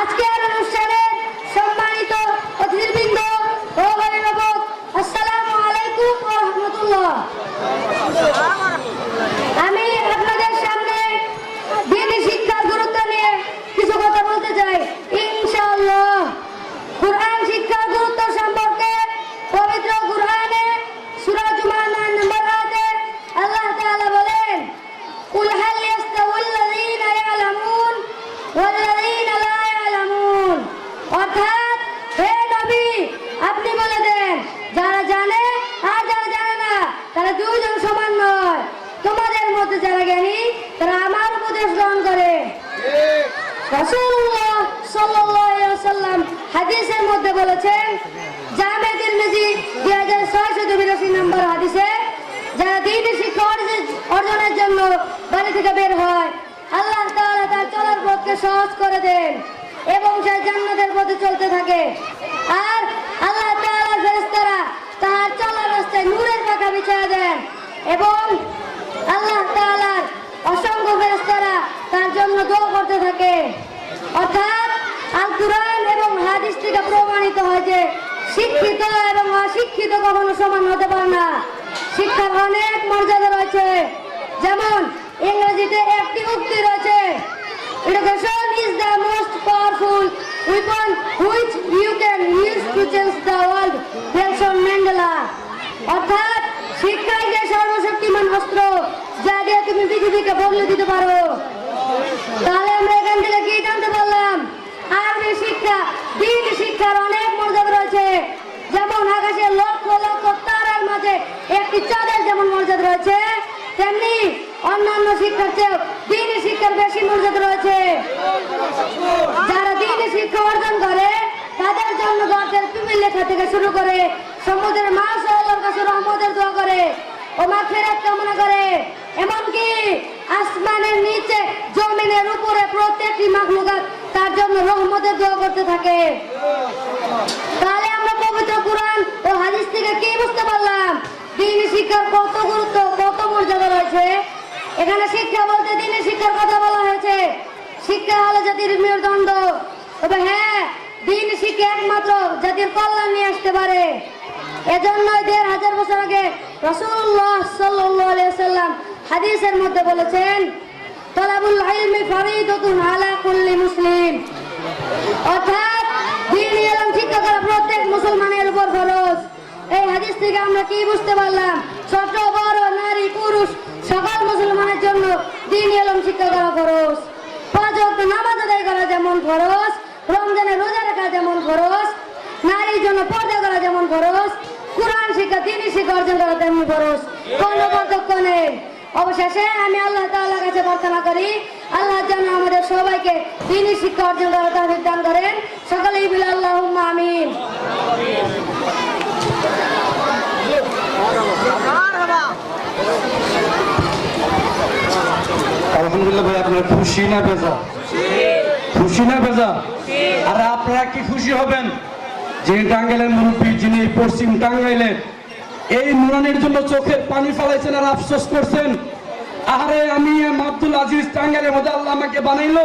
আজকের অনুষ্ঠানে সম্মানিত অতিথিবৃন্দ ও অভিভাবক, আসসালামু আলাইকুম ওয়া রাহমাতুল্লাহ। আমি আপনাদের সামনে দ্বীনি শিক্ষার গুরুত্ব নিয়ে কিছু কথা বলতে চাই ইনশাআল্লাহ। কুরআন শিক্ষার গুরুত্ব সম্পর্কে পবিত্র কুরআনে সূরা জুমার 9 নম্বর আয়াতে আল্লাহ তাআলা বলেন, কুল হাল ইয়াস্তাউল্লাযীনা ইয়ালামুন ওয়াল্লাযীনা লা ইয়ালামুন। অর্থাৎ হে নবী, আপনি বলে দেন, যারা জানে আর যারা জানে না তারা দুইজন সমান নয়। তোমাদের মধ্যে যারা জ্ঞানী তারা আমার উপদেশ গ্রহণ করে। রাসূলুল্লাহ সাল্লাল্লাহু আলাইহি ওয়াসাল্লাম হাদিসের মধ্যে বলেছেন, জামে তিরমিজি 2682 নম্বর হাদিসে, যারা দ্বীনি শিক্ষা অর্জনের জন্য বাড়ি থেকে বের হয়, আল্লাহ তাআলা তার চলার পথকে সহজ করে দেন এবং সে জান্নাতের পথে চলতে থাকে। আর আল্লাহ তাআলার ফেরেশতারা তার চলার রাস্তায় নূরের পাখা বিছিয়ে দেন এবং আল্লাহ তাআলার অসংখ্য ফেরেশতারা তার জন্য দোয়া করতে থাকে। অর্থাৎ আল কুরআন এবং হাদিস থেকে প্রমাণিত হয় যে শিক্ষিত এবং অশিক্ষিত কখনো সমান হতে পারে না। শিক্ষার অনেক মর্যাদা রয়েছে। যেমন ইংরেজিতে একটি উক্তি রয়েছে, education is the most powerful weapon which you can use to change the world, Nelson Mandela. অর্থাৎ শিক্ষাই যে সর্বশক্তিমান অস্ত্র যা দিয়ে তুমি পৃথিবীকে বদলে দিতে পারো। তাহলে আমরা এখান থেকে কি জানতে পারলাম? আরবি শিক্ষা, দ্বীনি শিক্ষার অনেক মর্যাদা রয়েছে। যেমন আকাশের লক্ষ লক্ষ তারার মাঝে একটি চাঁদের যেমন মর্যাদা রয়েছে, তেমনি অন্যান্য শিক্ষার চেয়ে দ্বীনি শিক্ষার বেশি মর্যাদা রয়েছে। যারা দ্বীনি শিক্ষা অর্জন করে তাদের জন্য গর্তের তুমির লেখা থেকে শুরু করে সমুদ্রের মাছ আল্লাহর কাছে রহমতের দোয়া করে ও মাগফিরাত কামনা করে। এমনকি আসমানের নিচে জমিনের উপরে প্রত্যেকটি মাখলুকাত তার জন্য রহমতের দোয়া করতে থাকে। তাহলে আমরা পবিত্র কুরআন ও হাদিস থেকে কি বুঝতে পারলাম? দ্বীনি শিক্ষার কত গুরুত্ব, কত মর্যাদা রয়েছে। এখানে শিক্ষা বলতে দ্বীনি শিক্ষার কথা বলা হয়েছে। শিক্ষা হলো জাতির মেরুদণ্ড। তবে হ্যাঁ, দ্বীনি শিক্ষা একমাত্র জাতির কল্যাণ নিয়ে আসতে পারে। এজন্য ১৫০০ বছর আগে রাসূলুল্লাহ সাল্লাল্লাহু আলাইহি ওয়াসাল্লাম হাদিসের মধ্যে বলেছেন, তালাবুল ইলমি ফরিদাতুন আলা কুল্লি মুসলিম। অর্থাৎ দ্বীনি ইলম শিক্ষা করা প্রত্যেক মুসলমানের উপর ফরজ। এই হাদিস থেকে আমরা কি বুঝতে পারলাম? ছোট বড় নারী পুরুষ সকল মুসলমানের জন্য দ্বীনি ইলম শিক্ষা করা ফরজ। ৫ ওয়াক্ত নামাজ আদায় করা যেমন ফরজ, রমজানে রোজা রাখা যেমন ফরজ, নারীর জন্য পর্দা করা যেমন ফরজ, কুরআন শিক্ষা, দ্বীনি শিক্ষা অর্জন করা তেমন ফরজ। কোনো পার্থক্য নেই। অবশেষে আমি আল্লাহ তাআলার কাছে প্রার্থনা করি, আল্লাহ যেন আমাদের সবাইকে দ্বীনি শিক্ষা অর্জন করার তৌফিক দান করেন। সকলেই বলি আল্লাহুম্মা আমিন। আলহামদুলিল্লাহ ভাই, আপনারা খুশি না বেজা? খুশি না বেজা? আর আপনারা কি খুশি হবেন যে টাঙ্গাইলের মুরব্বী, যিনি পশ্চিম টাঙ্গাইলের এই নুরানির জন্য চোখের পানি ফেলাইছেন আর আফসোস করছেন, আরে আমি আব্দুল আজিজ টাঙ্গাইলের মধ্যে আল্লাহ আমাকে বানাইলো,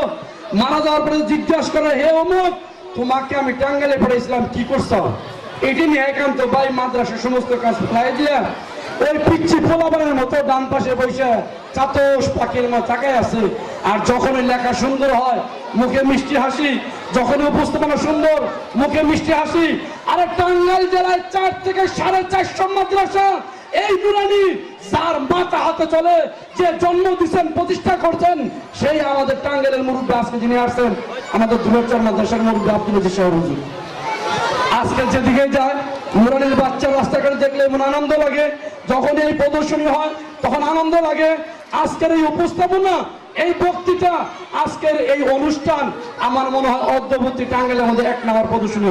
মারা যাওয়ার পরে জিজ্ঞাসা করে, হে অমুক, তোমাকে আমি টাঙ্গাইলে পড়েছিলাম, কি করছো? এটি নিয়ে একান্ত ভাই মাদ্রাসার সমস্ত কাজ ফেলাই দিয়া ওই পিচ্ছি পোলাবানের মতো ডান পাশে বসে চাতস পাখির মতো তাকায় আছে। আর যখন ওই লেখা সুন্দর হয়, মুখে মিষ্টি হাসি, যখন উপস্থাপনা সুন্দর, মুখে মিষ্টি হাসি। আরে টাঙ্গাইল জেলায় ৪ থেকে ৪৫০ মাদ্রাসা, এই নুরানি যার মাথা হাতে চলে, যে জন্ম দিচ্ছেন, প্রতিষ্ঠা করছেন, সেই আমাদের টাঙ্গাইলের মুরব্বী আজকে যিনি আসছেন, আমাদের দুলেরচর মাদ্রাসার মুরব্বী আব্দুল আজিজ সাহেব হুজুর। আজকে যেদিকে যায় নুরানির বাচ্চা রাস্তাঘাটে দেখলে এমন আনন্দ লাগে, যখন এই প্রদর্শনী হয় তখন আনন্দ লাগে। আজকের এই উপস্থাপনা, এই বক্তৃতা, আজকের এই অনুষ্ঠান আমার মনে হয় অদ্যবর্তী টাঙ্গাইলের মধ্যে ১ নম্বর প্রদর্শনী।